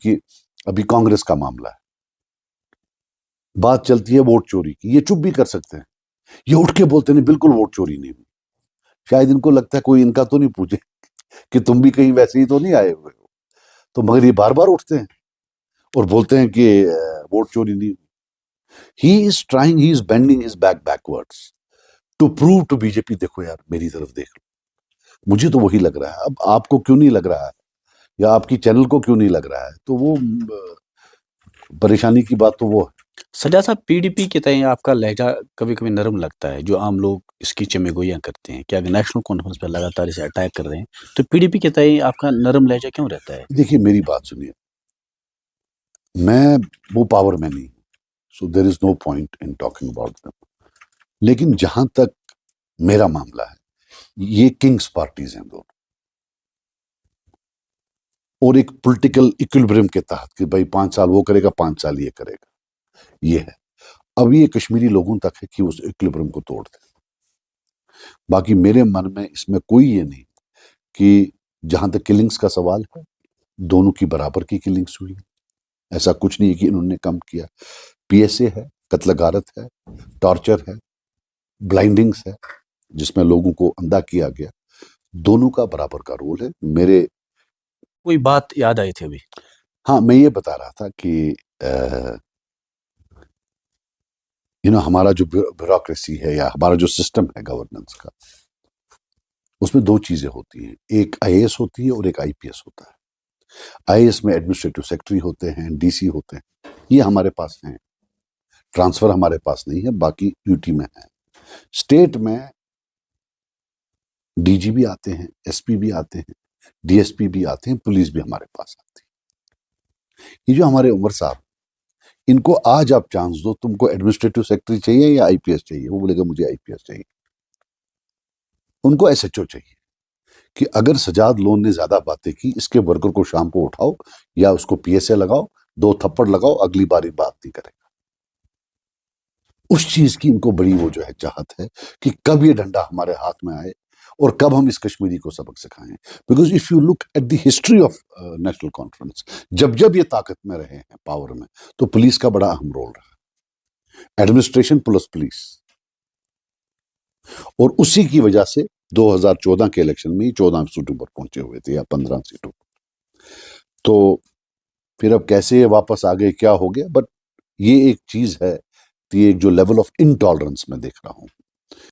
कि अभी कांग्रेस का मामला है, बात चलती है वोट चोरी की, ये चुप भी कर सकते हैं, ये उठ के बोलते नहीं बिल्कुल वोट चोरी नहीं हुई। शायद इनको लगता है कोई इनका तो नहीं पूछे कि तुम भी कहीं वैसे ही तो नहीं आए हुए हो, तो मगर ये बार बार उठते हैं और बोलते हैं कि वोट चोरी नहीं हुई। He is trying, he is bending his back backwards to prove to BJP, देखो यार मेरी तरफ देख लो। मुझे तो वही लग रहा है, अब आपको क्यों नहीं लग रहा है या आपकी चैनल को क्यों नहीं लग रहा है, तो वो परेशानी की बात तो वो है। सजा साहब, पीडीपी के तय आपका लहजा कभी कभी नरम लगता है, जो आम लोग इसकी चमेगोइयां करते हैं कि अगर नेशनल कॉन्फ्रेंस पर लगातार इसे अटैक कर रहे हैं तो पीडीपी के तय आपका नरम लहजा क्यों रहता है? देखिए मेरी बात सुनिए, मैं वो पावर में नहीं, so there is no point in talking about them. लेकिन जहां तक मेरा मामला है, ये किंग्स पार्टीज हैं दोनों, और एक पॉलिटिकल इक्विलिब्रियम के तहत कि भाई 5 साल वो करेगा 5 साल ये करेगा, ये है। अब ये कश्मीरी लोगों तक है कि उस इक्विलिब्रियम को तोड़ दे। बाकी मेरे मन में इसमें कोई ये नहीं कि जहां तक किलिंग्स का सवाल है, दोनों की बराबर की किलिंग्स हुई, ऐसा कुछ नहीं है कि इन्होंने कम किया। पीएसए है, कत्ल गारत है, टॉर्चर है, ब्लाइंडिंग्स है जिसमें लोगों को अंधा किया गया, दोनों का बराबर का रोल है। मेरे कोई बात याद आई थी अभी? हाँ, मैं ये बता रहा था कि हमारा जो ब्यूरोक्रेसी है या हमारा जो सिस्टम है गवर्नेंस का, उसमें 2 चीजें होती हैं, एक आईएएस होती है और एक आईपीएस होता है। आईएएस में एडमिनिस्ट्रेटिव सेक्रेटरी होते हैं, डीसी होते हैं, ये हमारे पास हैं, ट्रांसफर हमारे पास नहीं है, बाकी यूटी में है। स्टेट में डीजी भी आते हैं, एसपी भी आते हैं, डीएसपी भी आते हैं, पुलिस भी हमारे पास आती है। ये जो हमारे उमर साहब, इनको आज आप चांस दो, तुमको एडमिनिस्ट्रेटिव सेक्रेटरी चाहिए या आईपीएस चाहिए, वो बोलेगा मुझे आईपीएस चाहिए। उनको एसएचओ चाहिए कि अगर सजाद लोन ने ज्यादा बातें की, इसके वर्कर को शाम को उठाओ या उसको पीएसए लगाओ, 2 थप्पड़ लगाओ, अगली बार बात नहीं करेगा। उस चीज की इनको बड़ी वो जो है चाहत है कि कब ये डंडा हमारे हाथ में आए और कब हम इस कश्मीरी को सबक सिखाएं। Because if you look at the history of national conference, जब जब ये ताकत में रहे हैं, पावर में, तो पुलिस का बड़ा अहम रोल रहा, एडमिनिस्ट्रेशन प्लस पुलिस। और उसी की वजह से 2014 के इलेक्शन में 14 सीटों पर पहुंचे हुए थे या 15 सीटों पर। तो फिर अब कैसे ये वापस आ गए, क्या हो गया, बट ये एक चीज है, ये एक जो लेवल ऑफ इनटॉलरेंस मैं देख रहा हूं